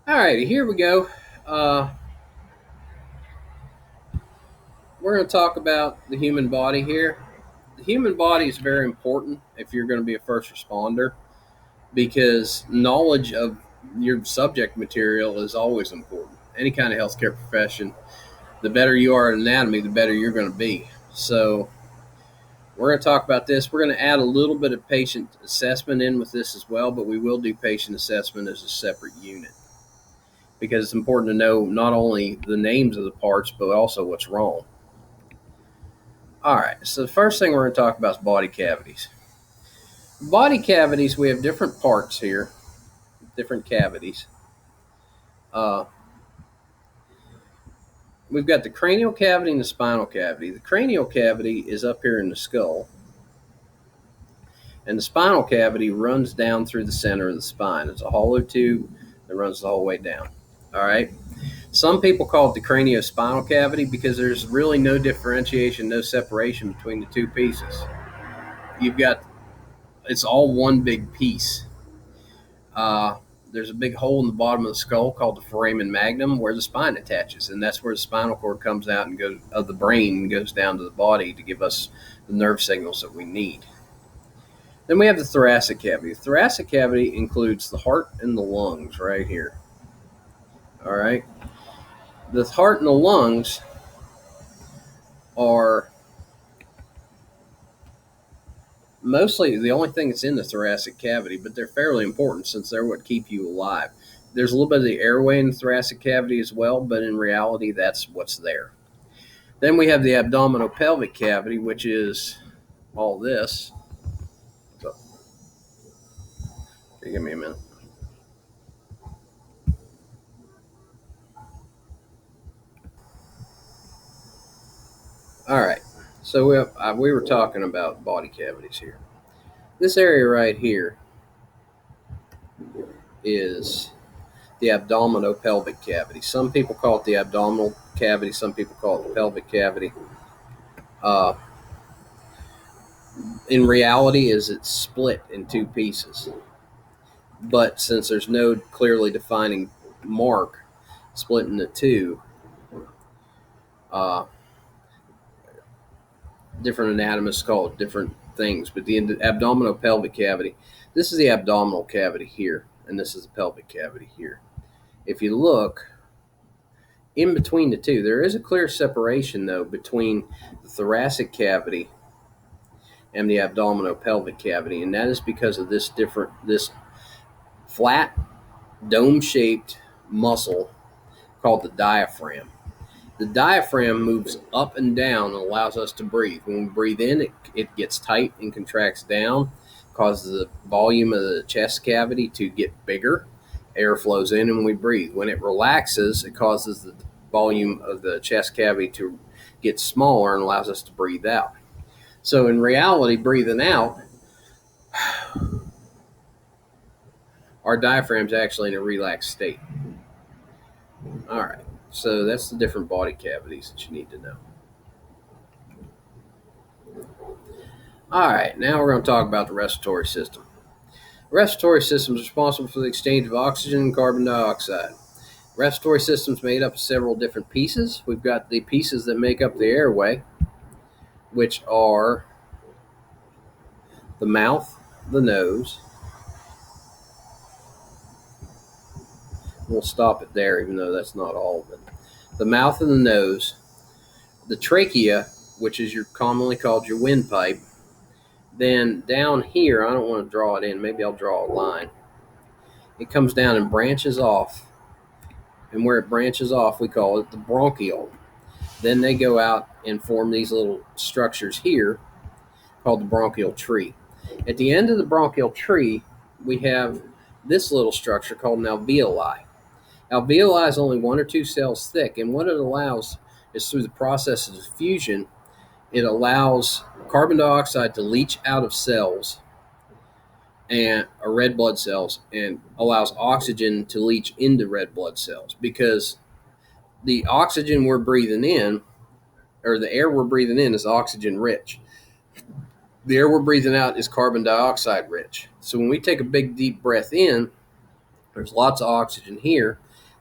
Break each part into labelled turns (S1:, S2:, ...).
S1: All right, here we go. Uh, we're going to talk about the human body here. The human body is very important if you're going to be a first responder because knowledge of your subject material is always important. Any kind of healthcare profession, the better you are at anatomy, the better you're going to be. So, we're going to talk about this. We're going to add a little bit of patient assessment in with this as well, but we will do patient assessment as a separate unit because it's important to know not only the names of the parts, but also what's wrong. All right, so the first thing we're going to talk about is body cavities. Body cavities, we have different parts here, different cavities. Uh, we've got the cranial cavity and the spinal cavity. The cranial cavity is up here in the skull, and the spinal cavity runs down through the center of the spine. It's a hollow tube that runs the whole way down. All right. Some people call it the craniospinal cavity because there's really no differentiation, no separation between the two pieces. You've got it's all one big piece. Uh, there's a big hole in the bottom of the skull called the foramen magnum where the spine attaches, and that's where the spinal cord comes out and goes of the brain and goes down to the body to give us the nerve signals that we need. Then we have the thoracic cavity. The thoracic cavity includes the heart and the lungs right here. All right. The heart and the lungs are mostly the only thing that's in the thoracic cavity, but they're fairly important since they're what keep you alive. There's a little bit of the airway in the thoracic cavity as well, but in reality, that's what's there. Then we have the abdominopelvic cavity, which is all this. So, give me a minute. All right. So we were talking about body cavities here. This area right here is the abdominopelvic cavity. Some people call it the abdominal cavity. Some people call it the pelvic cavity. Uh, in reality, is it's split in two pieces. But since there's no clearly defining mark split into two, uh, different anatomists call it different things. But the abdominopelvic cavity, this is the abdominal cavity here, and this is the pelvic cavity here. If you look in between the two, there is a clear separation though between the thoracic cavity and the abdominopelvic cavity, and that is because of this flat dome-shaped muscle called the diaphragm. The diaphragm moves up and down and allows us to breathe. When we breathe in, it gets tight and contracts down, causes the volume of the chest cavity to get bigger. Air flows in and we breathe. When it relaxes, it causes the volume of the chest cavity to get smaller and allows us to breathe out. So in reality, breathing out, our diaphragm's actually in a relaxed state. All right. So that's the different body cavities that you need to know. All right, now we're going to talk about the respiratory system. The respiratory system is responsible for the exchange of oxygen and carbon dioxide. The respiratory system is made up of several different pieces. We've got the pieces that make up the airway, which are the mouth, the nose. We'll stop it there, even though that's not all of it. The mouth and the nose, the trachea, which is commonly called your windpipe. Then down here, I don't want to draw it in. Maybe I'll draw a line. It comes down and branches off. And where it branches off, we call it the bronchiole. Then they go out and form these little structures here called the bronchial tree. At the end of the bronchial tree, we have this little structure called an alveoli. Alveoli is only 1 or 2 cells thick, and what it allows is through the process of diffusion, it allows carbon dioxide to leach out of cells and red blood cells and allows oxygen to leach into red blood cells because the oxygen we're breathing in or the air we're breathing in is oxygen rich. The air we're breathing out is carbon dioxide rich. So when we take a big deep breath in, There's lots of oxygen here.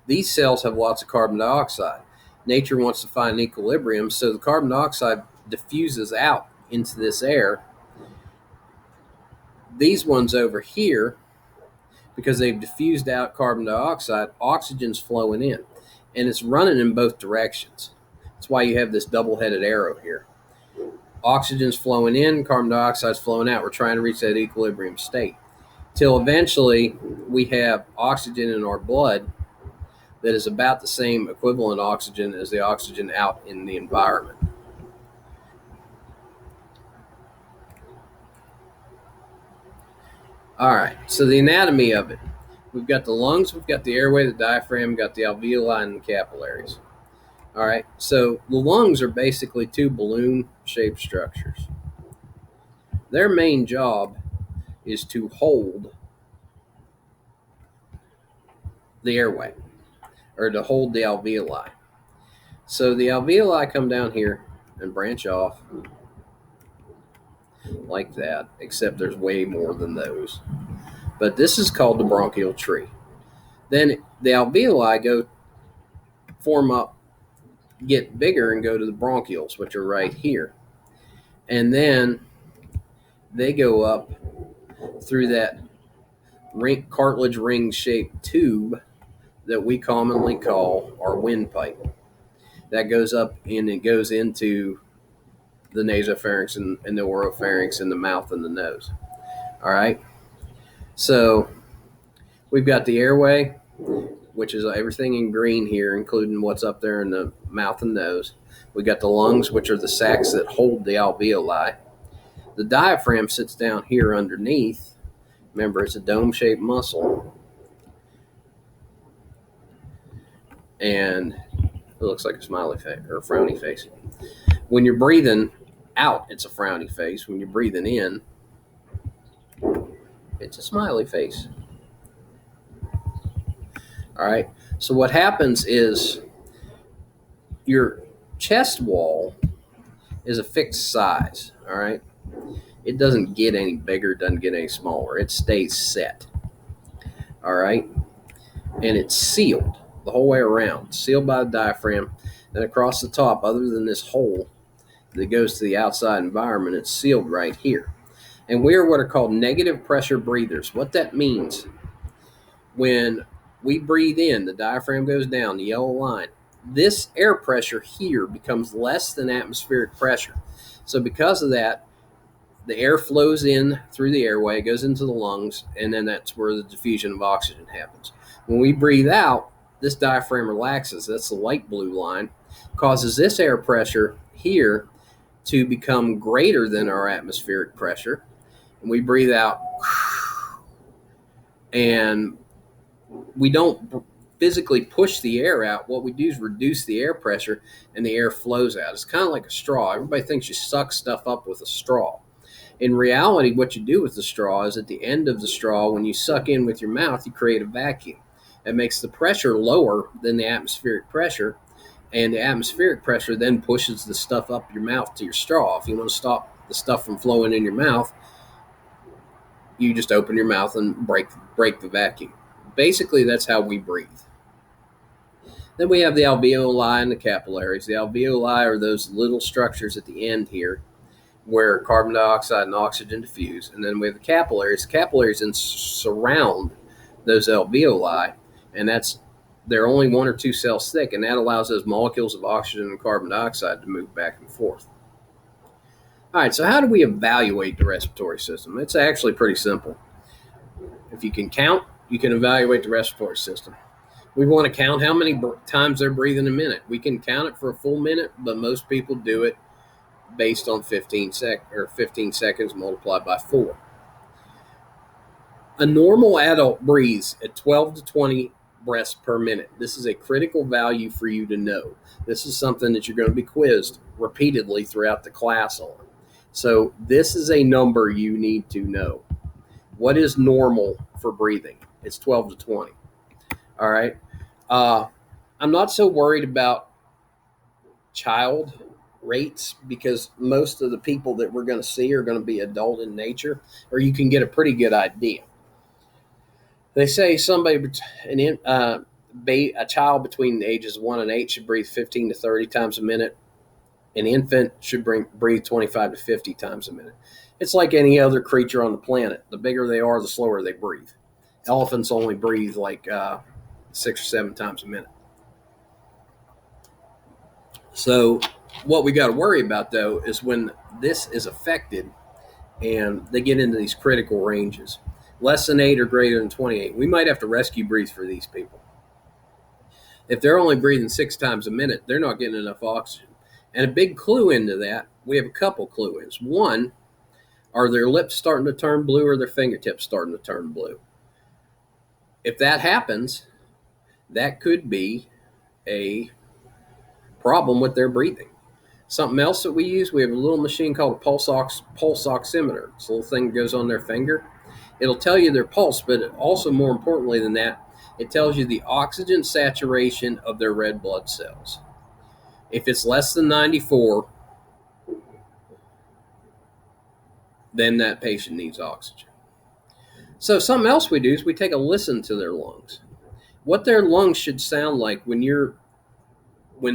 S1: These cells have lots of carbon dioxide. Nature wants to find an equilibrium, so the carbon dioxide diffuses out into this air. These ones over here, because they've diffused out carbon dioxide, oxygen's flowing in, and it's running in both directions. That's why you have this double-headed arrow here. Oxygen's flowing in, carbon dioxide's flowing out. We're trying to reach that equilibrium state till eventually we have oxygen in our blood that is about the same equivalent oxygen as the oxygen out in the environment. All right, so the anatomy of it. We've got the lungs, we've got the airway, the diaphragm, we've got the alveoli and the capillaries. All right, so the lungs are basically two balloon-shaped structures. Their main job is to hold the airway, or to hold the alveoli. So the alveoli come down here and branch off like that, except there's way more than those. But this is called the bronchial tree. Then the alveoli go form up, get bigger, and go to the bronchioles, which are right here. And then they go up through that cartilage ring-shaped tube that we commonly call our windpipe. That goes up and it goes into the nasopharynx and the oropharynx and the mouth and the nose. All right. So we've got the airway, which is everything in green here, including what's up there in the mouth and nose. We got the lungs, which are the sacs that hold the alveoli. The diaphragm sits down here underneath. Remember, it's a dome-shaped muscle. And it looks like a smiley face or a frowny face. When you're breathing out, it's a frowny face. When you're breathing in, it's a smiley face. All right. So what happens is your chest wall is a fixed size. All right. It doesn't get any bigger, doesn't get any smaller. It stays set. All right. And it's sealed the whole way around, sealed by the diaphragm. And across the top, other than this hole that goes to the outside environment, it's sealed right here. And we are what are called negative pressure breathers. What that means, when we breathe in, the diaphragm goes down, the yellow line. This air pressure here becomes less than atmospheric pressure. So because of that, the air flows in through the airway, goes into the lungs, and then that's where the diffusion of oxygen happens. When we breathe out, this diaphragm relaxes. That's the light blue line. Causes this air pressure here to become greater than our atmospheric pressure. And we breathe out, and we don't physically push the air out. What we do is reduce the air pressure, and the air flows out. It's kind of like a straw. Everybody thinks you suck stuff up with a straw. In reality, what you do with the straw is at the end of the straw, when you suck in with your mouth, you create a vacuum. It makes the pressure lower than the atmospheric pressure, and the atmospheric pressure then pushes the stuff up your mouth to your straw. If you want to stop the stuff from flowing in your mouth, you just open your mouth and break the vacuum. Basically, that's how we breathe. Then we have the alveoli and the capillaries. The alveoli are those little structures at the end here where carbon dioxide and oxygen diffuse. And then we have the capillaries. The capillaries then surround those alveoli, and they're only 1 or 2 cells thick, and that allows those molecules of oxygen and carbon dioxide to move back and forth. All right, so how do we evaluate the respiratory system? It's actually pretty simple. If you can count, you can evaluate the respiratory system. We want to count how many times they're breathing a minute. We can count it for a full minute, but most people do it based on 15 seconds multiplied by 4. A normal adult breathes at 12 to 20 breaths per minute. This is a critical value for you to know. This is something that you're going to be quizzed repeatedly throughout the class on. So this is a number you need to know. What is normal for breathing? It's 12 to 20. All right. I'm not so worried about child rates because most of the people that we're going to see are going to be adult in nature, or you can get a pretty good idea. They say a child between the ages of 1 and 8 should breathe 15 to 30 times a minute. An infant should breathe 25 to 50 times a minute. It's like any other creature on the planet. The bigger they are, the slower they breathe. Elephants only breathe like 6 or 7 times a minute. So what we got to worry about, though, is when this is affected and they get into these critical ranges. Less than 8 or greater than 28. We might have to rescue breathe for these people. If they're only breathing 6 times a minute, they're not getting enough oxygen. And a big clue into that, we have a couple clue ins. One, are their lips starting to turn blue or their fingertips starting to turn blue? If that happens, that could be a problem with their breathing. Something else that we use, we have a little machine called a pulse oximeter. It's a little thing that goes on their finger. It'll tell you their pulse, but also more importantly than that, it tells you the oxygen saturation of their red blood cells. If it's less than 94, then that patient needs oxygen. So something else we do is we take a listen to their lungs. What their lungs should sound like when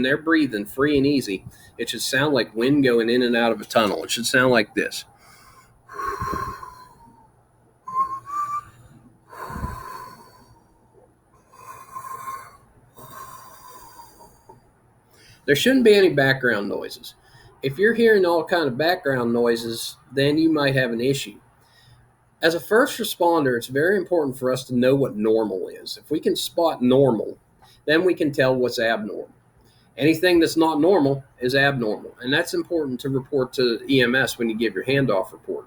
S1: they're breathing free and easy, it should sound like wind going in and out of a tunnel. It should sound like this. There shouldn't be any background noises. If you're hearing all kind of background noises, then you might have an issue. As a first responder, it's very important for us to know what normal is. If we can spot normal, then we can tell what's abnormal. Anything that's not normal is abnormal, and that's important to report to EMS when you give your handoff report.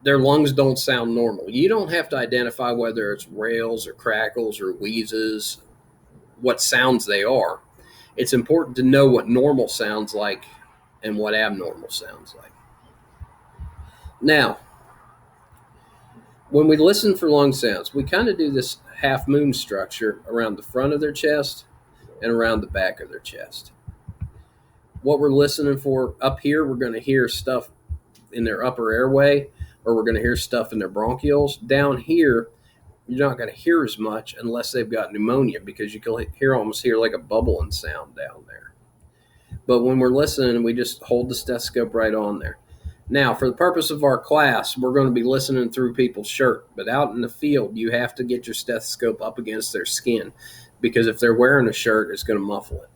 S1: Their lungs don't sound normal. You don't have to identify whether it's rails or crackles or wheezes, what sounds they are. It's important to know what normal sounds like and what abnormal sounds like. Now, when we listen for lung sounds, we kind of do this half moon structure around the front of their chest and around the back of their chest. What we're listening for up here, we're going to hear stuff in their upper airway, or we're going to hear stuff in their bronchioles. Down here, you're not going to hear as much unless they've got pneumonia, because you can almost hear like a bubbling sound down there. But when we're listening, we just hold the stethoscope right on there. Now, for the purpose of our class, we're going to be listening through people's shirt. But out in the field, you have to get your stethoscope up against their skin, because if they're wearing a shirt, it's going to muffle it.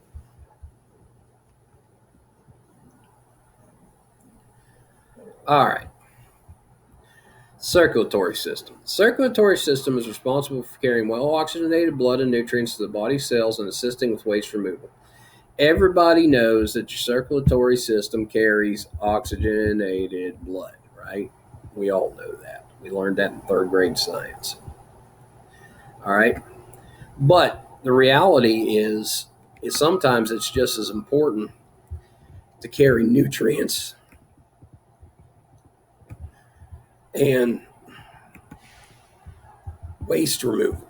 S1: All right. Circulatory system. Circulatory system is responsible for carrying well-oxygenated blood and nutrients to the body cells and assisting with waste removal. Everybody knows that your circulatory system carries oxygenated blood, right? We all know that. We learned that in 3rd grade science. All right? But the reality is sometimes it's just as important to carry nutrients and waste removal.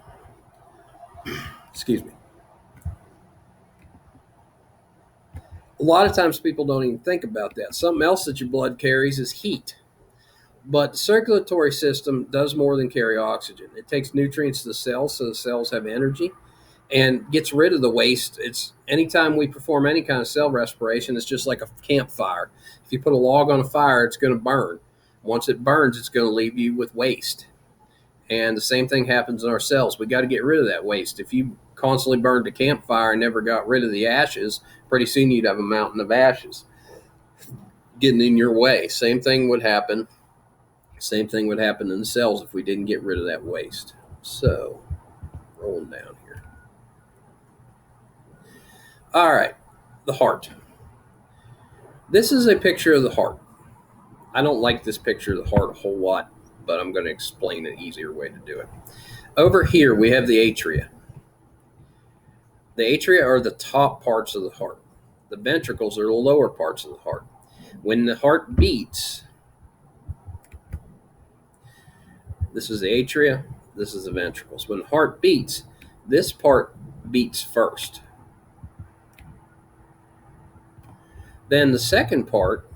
S1: Excuse me. A lot of times people don't even think about that. Something else that your blood carries is heat. But the circulatory system does more than carry oxygen. It takes nutrients to the cells so the cells have energy and gets rid of the waste. It's anytime we perform any kind of cell respiration, it's just like a campfire. If you put a log on a fire, it's going to burn. Once it burns, it's going to leave you with waste. And the same thing happens in our cells. We got to get rid of that waste. If you constantly burned a campfire and never got rid of the ashes, pretty soon you'd have a mountain of ashes getting in your way. Same thing would happen in the cells if we didn't get rid of that waste. So, rolling down here. All right, the heart. This is a picture of the heart. I don't like this picture of the heart a whole lot, but I'm going to explain an easier way to do it. Over here, we have the atria. The atria are the top parts of the heart. The ventricles are the lower parts of the heart. When the heart beats, this is the atria, this is the ventricles. When the heart beats, this part beats first. Then the second part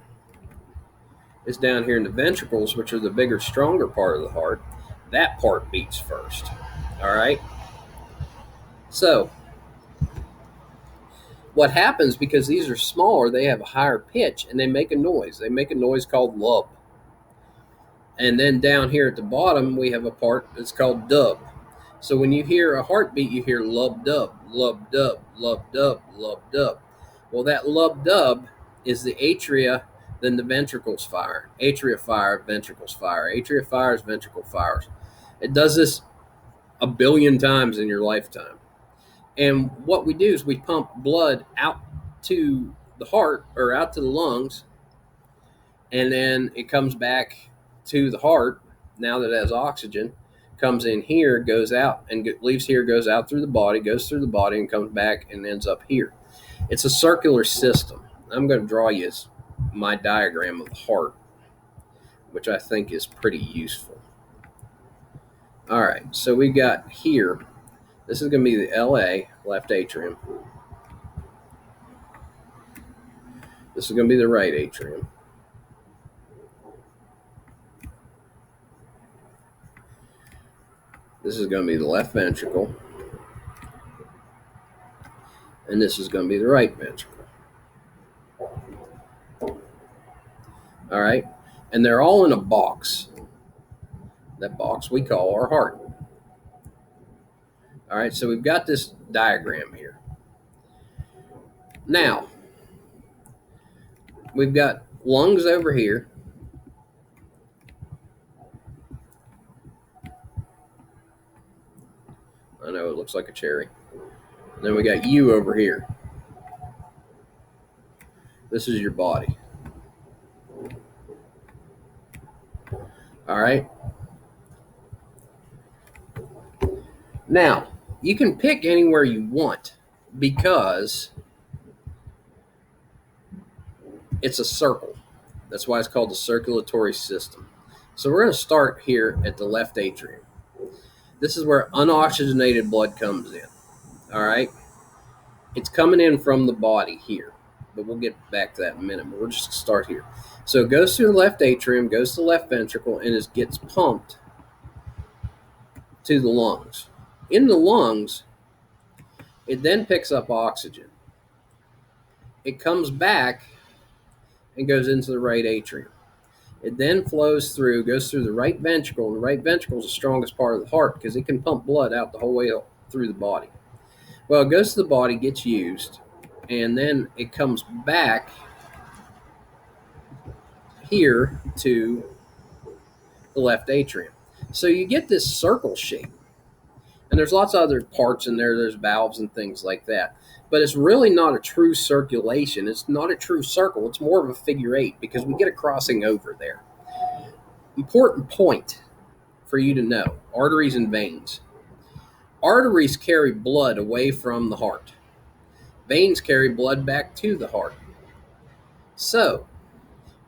S1: is down here in the ventricles, which are the bigger, stronger part of the heart. that part beats first. All right. So what happens, because these are smaller, they have a higher pitch and they make a noise. They make a noise called lub. And then down here at the bottom, we have a part that's called dub. So when you hear a heartbeat, you hear lub dub, lub dub, lub dub, lub dub. Well, that lub dub is the atria, then the ventricles fire. Atria fire, ventricles fire. Atria fires, ventricle fires. It does this a billion times in your lifetime. And what we do is we pump blood out to the heart or out to the lungs, and then it comes back to the heart. Now that it has oxygen, comes in here, goes out, and leaves here, goes out through the body, goes through the body, and comes back and ends up here. It's a circular system. I'm going to draw you my diagram of the heart, which I think is pretty useful. All right, so we got here, this is going to be the LA, left atrium. This is going to be the right atrium. This is going to be the left ventricle. And this is going to be the right ventricle. All right. And they're all in a box. That box we call our heart. All right. So we've got this diagram here. Now, we've got lungs over here. I know it looks like a cherry. And then we got you over here. This is your body. All right. Now, you can pick anywhere you want because it's a circle. That's why it's called the circulatory system. So we're going to start here at the left atrium. This is where unoxygenated blood comes in. All right. It's coming in from the body here, but we'll get back to that in a minute. But we'll just start here. So it goes through the left atrium, goes to the left ventricle, and it gets pumped to the lungs. In the lungs, it then picks up oxygen. It comes back and goes into the right atrium. It then flows through, goes through the right ventricle, and the right ventricle is the strongest part of the heart because it can pump blood out the whole way through the body. Well, it goes to the body, gets used, and then it comes back here to the left atrium. So you get this circle shape. And there's lots of other parts in there. There's valves and things like that. But it's really not a true circulation. It's not a true circle. It's more of a figure eight because we get a crossing over there. Important point for you to know. Arteries and veins. Arteries carry blood away from the heart. Veins carry blood back to the heart. So,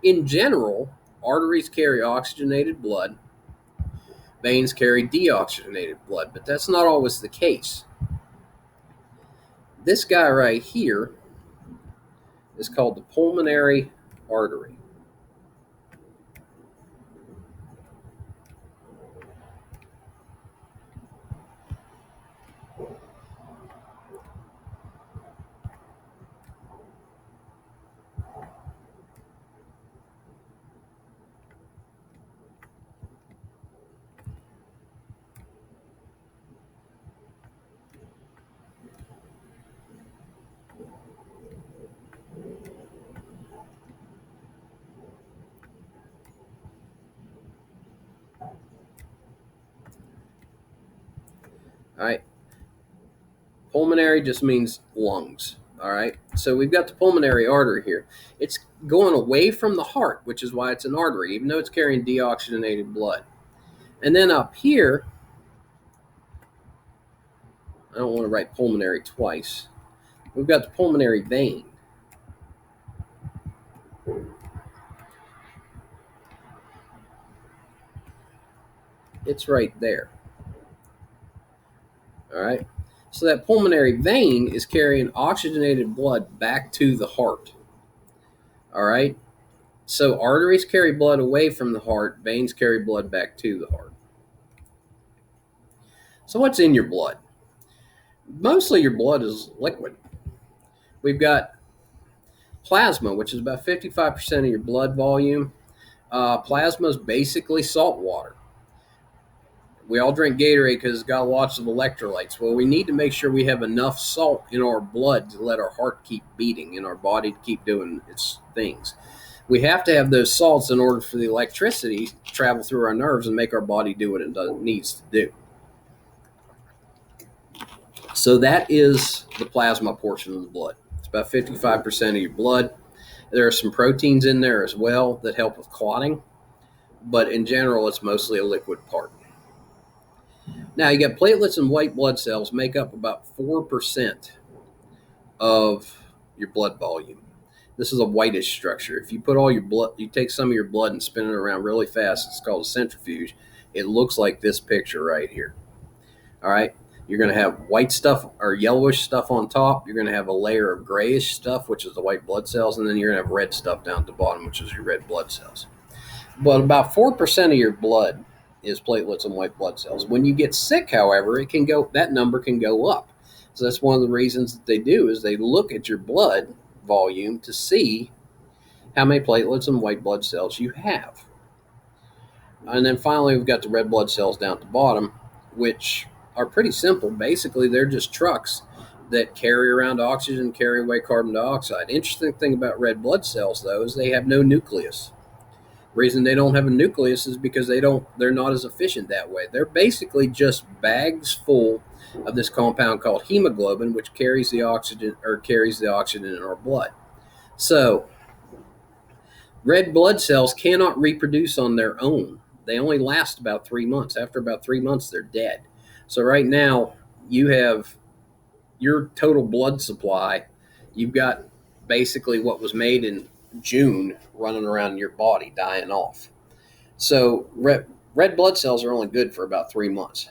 S1: in general, arteries carry oxygenated blood. Veins carry deoxygenated blood, but that's not always the case. This guy right here is called the pulmonary artery. All right. Pulmonary just means lungs. All right. So we've got the pulmonary artery here. It's going away from the heart, which is why it's an artery, even though it's carrying deoxygenated blood. And then up here, I don't want to write pulmonary twice. We've got the pulmonary vein. It's right there. All right. So that pulmonary vein is carrying oxygenated blood back to the heart. All right. So arteries carry blood away from the heart. Veins carry blood back to the heart. So what's in your blood? Mostly your blood is liquid. We've got plasma, which is about 55% of your blood volume. Plasma is basically salt water. We all drink Gatorade because it's got lots of electrolytes. Well, we need to make sure we have enough salt in our blood to let our heart keep beating and our body to keep doing its things. We have to have those salts in order for the electricity to travel through our nerves and make our body do what it needs to do. So that is the plasma portion of the blood. It's about 55% of your blood. There are some proteins in there as well that help with clotting, but in general, it's mostly a liquid part. Now, you got platelets and white blood cells make up about 4% of your blood volume. This is a whitish structure. If you put all your blood, you take some of your blood and spin it around really fast, it's called a centrifuge. It looks like this picture right here. All right. You're going to have white stuff or yellowish stuff on top. You're going to have a layer of grayish stuff, which is the white blood cells. And then you're going to have red stuff down at the bottom, which is your red blood cells. But about 4% of your blood is platelets and white blood cells. When you get sick, however, that number can go up. So that's one of the reasons that they do is they look at your blood volume to see how many platelets and white blood cells you have. And then finally, we've got the red blood cells down at the bottom, which are pretty simple. Basically, they're just trucks that carry around oxygen, carry away carbon dioxide. Interesting thing about red blood cells, though, is they have no nucleus. The reason they don't have a nucleus is because they're not as efficient that way. They're basically just bags full of this compound called hemoglobin, which carries the oxygen in our blood. So, red blood cells cannot reproduce on their own. They only last about 3 months. After about 3 months, they're dead. So right now, you have your total blood supply. You've got basically what was made in June running around your body, dying off. So red blood cells are only good for about 3 months.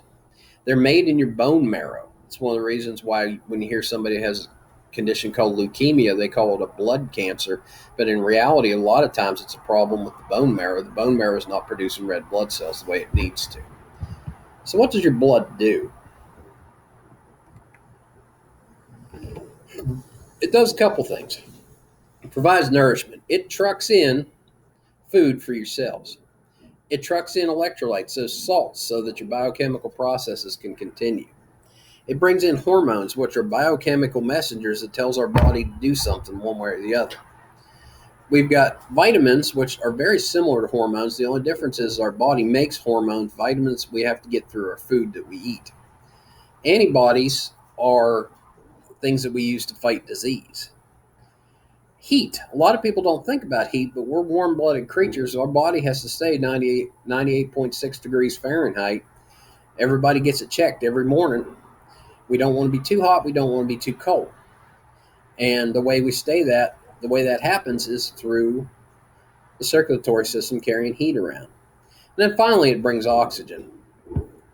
S1: They're made in your bone marrow. It's one of the reasons why when you hear somebody has a condition called leukemia, they call it a blood cancer. But in reality, a lot of times it's a problem with the bone marrow. The bone marrow is not producing red blood cells the way it needs to. So what does your blood do? It does a couple things. It provides nourishment. It trucks in food for your cells. It trucks in electrolytes, those salts, so that your biochemical processes can continue. It brings in hormones, which are biochemical messengers that tells our body to do something one way or the other. We've got vitamins, which are very similar to hormones. The only difference is our body makes hormones. Vitamins we have to get through our food that we eat. Antibodies are things that we use to fight disease. Heat. A lot of people don't think about heat, but we're warm-blooded creatures. Our body has to stay 98.6 degrees Fahrenheit. Everybody gets it checked every morning. We don't want to be too hot. We don't want to be too cold. And the way that happens is through the circulatory system carrying heat around. And then finally, it brings oxygen.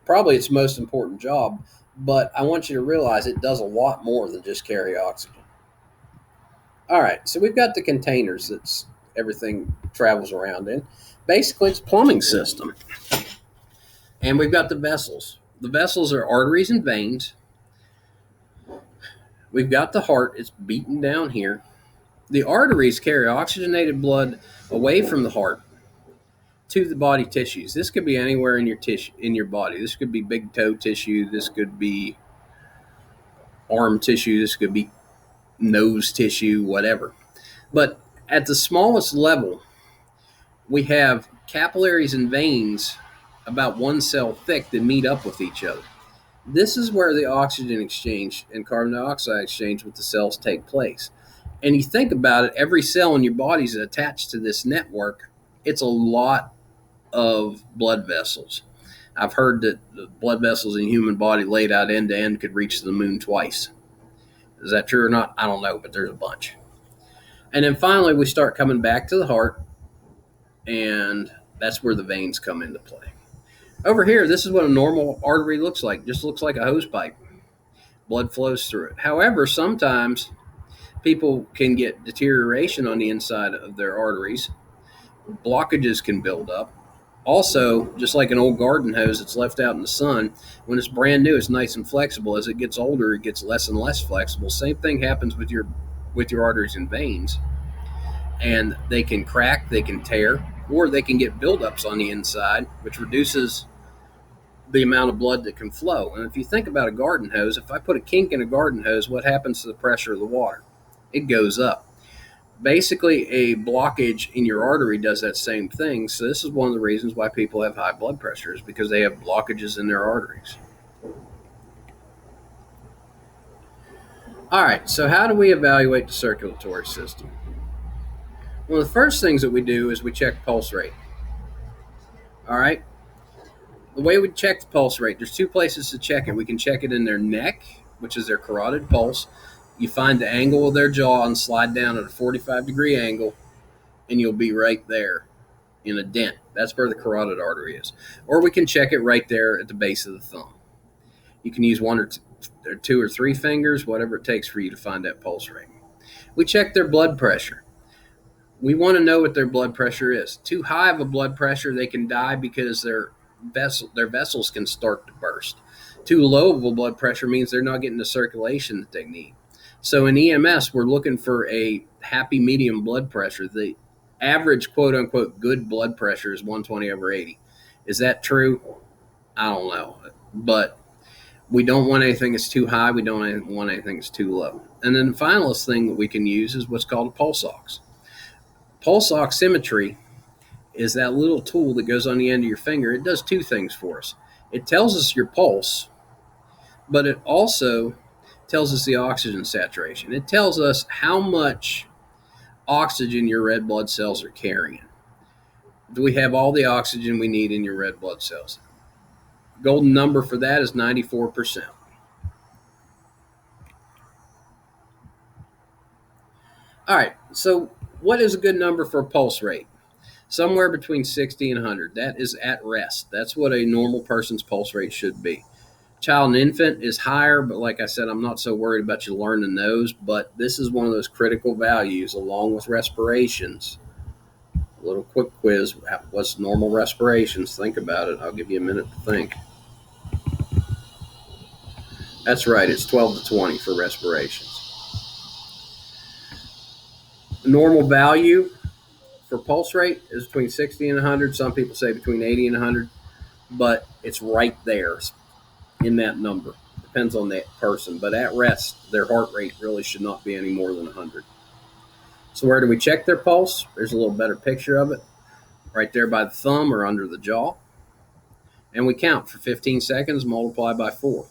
S1: Probably its most important job, but I want you to realize it does a lot more than just carry oxygen. All right, so we've got the containers that everything travels around in. Basically, it's a plumbing system. And we've got the vessels. The vessels are arteries and veins. We've got the heart. It's beaten down here. The arteries carry oxygenated blood away from the heart to the body tissues. This could be anywhere in your body. This could be big toe tissue. This could be arm tissue. This could be nose tissue, whatever. But at the smallest level, we have capillaries and veins about 1 cell thick that meet up with each other. This is where the oxygen exchange and carbon dioxide exchange with the cells take place. And you think about it, every cell in your body is attached to this network. It's a lot of blood vessels. I've heard that the blood vessels in the human body laid out end to end could reach the moon twice. Is that true or not? I don't know, but there's a bunch. And then finally, we start coming back to the heart, and that's where the veins come into play. Over here, this is what a normal artery looks like. Just looks like a hose pipe. Blood flows through it. However, sometimes people can get deterioration on the inside of their arteries. Blockages can build up. Also, just like an old garden hose that's left out in the sun, when it's brand new, it's nice and flexible. As it gets older, it gets less and less flexible. Same thing happens with your arteries and veins, and they can crack, they can tear, or they can get buildups on the inside, which reduces the amount of blood that can flow. And if you think about a garden hose, if I put a kink in a garden hose, what happens to the pressure of the water? It goes up. Basically, a blockage in your artery does that same thing. So this is one of the reasons why people have high blood pressure, is because they have blockages in their arteries. All right, so how do we evaluate the circulatory system? One of the first things that we do is we check pulse rate. All right, the way we check the pulse rate, there's two places to check it. We can check it in their neck, which is their carotid pulse. You find the angle of their jaw and slide down at a 45-degree angle, and you'll be right there in a dent. That's where the carotid artery is. Or we can check it right there at the base of the thumb. You can use one or two or three fingers, whatever it takes for you to find that pulse rate. We check their blood pressure. We want to know what their blood pressure is. Too high of a blood pressure, they can die because their vessels can start to burst. Too low of a blood pressure means they're not getting the circulation that they need. So in EMS, we're looking for a happy medium blood pressure. The average quote unquote good blood pressure is 120/80. Is that true? I don't know. But we don't want anything that's too high. We don't want anything that's too low. And then the finalist thing that we can use is what's called a pulse ox. Pulse oximetry is that little tool that goes on the end of your finger. It does two things for us. It tells us your pulse, but it also tells us the oxygen saturation. It tells us how much oxygen your red blood cells are carrying. Do we have all the oxygen we need in your red blood cells? Golden number for that is 94%. All right, so what is a good number for a pulse rate? Somewhere between 60 and 100. That is at rest. That's what a normal person's pulse rate should be. Child and infant is higher, but like I said, I'm not so worried about you learning those, but this is one of those critical values along with respirations. A little quick quiz. What's normal respirations? Think about it. I'll give you a minute to think. That's right. It's 12 to 20 for respirations. The normal value for pulse rate is between 60 and 100. Some people say between 80 and 100, but it's right there in that number. Depends on that person. But at rest, their heart rate really should not be any more than 100. So where do we check their pulse? There's a little better picture of it. Right there by the thumb or under the jaw. And we count for 15 seconds, multiply by 4.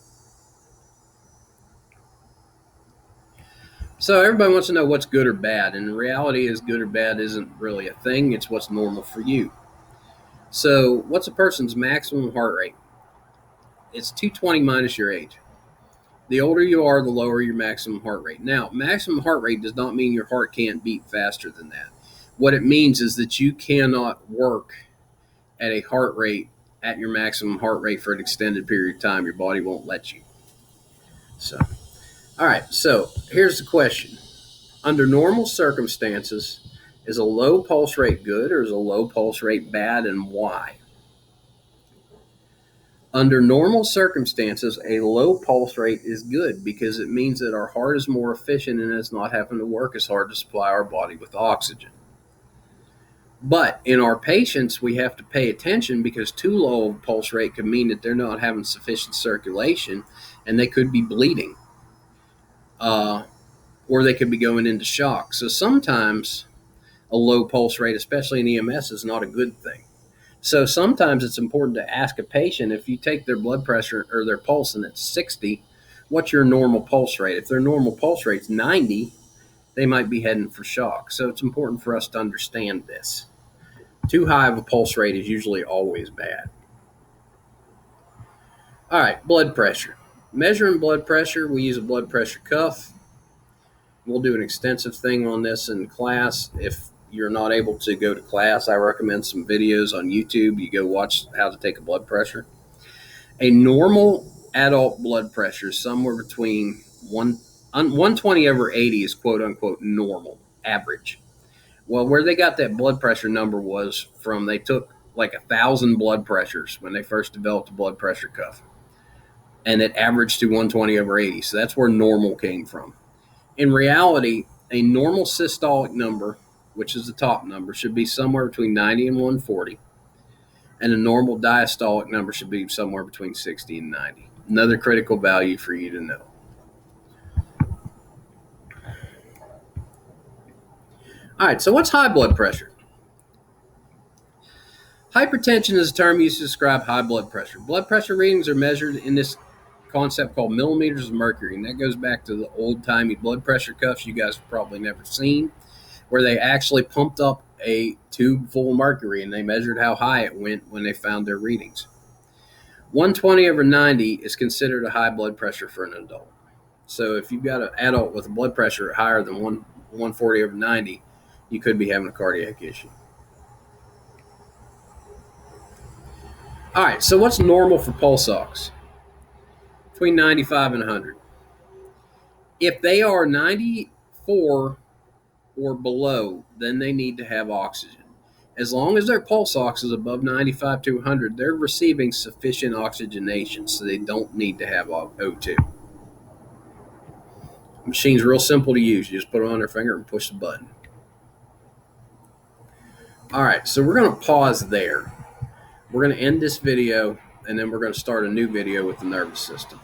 S1: So everybody wants to know what's good or bad. And the reality is good or bad isn't really a thing. It's what's normal for you. So what's a person's maximum heart rate? It's 220 minus your age. The older you are, the lower your maximum heart rate. Now, maximum heart rate does not mean your heart can't beat faster than that. What it means is that you cannot work at a heart rate at your maximum heart rate for an extended period of time. Your body won't let you. So, all right. So here's the question. Under normal circumstances, is a low pulse rate good or is a low pulse rate bad, and why? Under normal circumstances, a low pulse rate is good because it means that our heart is more efficient and it's not having to work as hard to supply our body with oxygen. But in our patients, we have to pay attention because too low of a pulse rate could mean that they're not having sufficient circulation and they could be bleeding. Or they could be going into shock. So sometimes a low pulse rate, especially in EMS, is not a good thing. So sometimes it's important to ask a patient, if you take their blood pressure or their pulse and it's 60, what's your normal pulse rate? If their normal pulse rate's 90, they might be heading for shock. So it's important for us to understand this. Too high of a pulse rate is usually always bad. All right, blood pressure. Measuring blood pressure, we use a blood pressure cuff. We'll do an extensive thing on this in class. If you're not able to go to class, I recommend some videos on YouTube. You go watch how to take a blood pressure. A normal adult blood pressure is somewhere between 120/80 is quote unquote normal, average. Well, where they got that blood pressure number was from, they took like 1,000 blood pressures when they first developed the blood pressure cuff, and it averaged to 120/80. So that's where normal came from. In reality, a normal systolic number, which is the top number, should be somewhere between 90 and 140, and a normal diastolic number should be somewhere between 60 and 90. Another critical value for you to know. All right, so what's high blood pressure? Hypertension is a term used to describe high blood pressure. Blood pressure readings are measured in this concept called millimeters of mercury, and that goes back to the old-timey blood pressure cuffs you guys have probably never seen, where they actually pumped up a tube full of mercury and they measured how high it went when they found their readings. 120/90 is considered a high blood pressure for an adult. So if you've got an adult with a blood pressure higher than 140/90, you could be having a cardiac issue. All right, so what's normal for pulse ox? Between 95 and 100. If they are 94 or below, then they need to have oxygen. As long as their pulse ox is above 95 to 100, they're receiving sufficient oxygenation, so they don't need to have O2. The machine's real simple to use. You just put it on their finger and push the button. All right, so we're going to pause there. We're going to end this video, and then we're going to start a new video with the nervous system.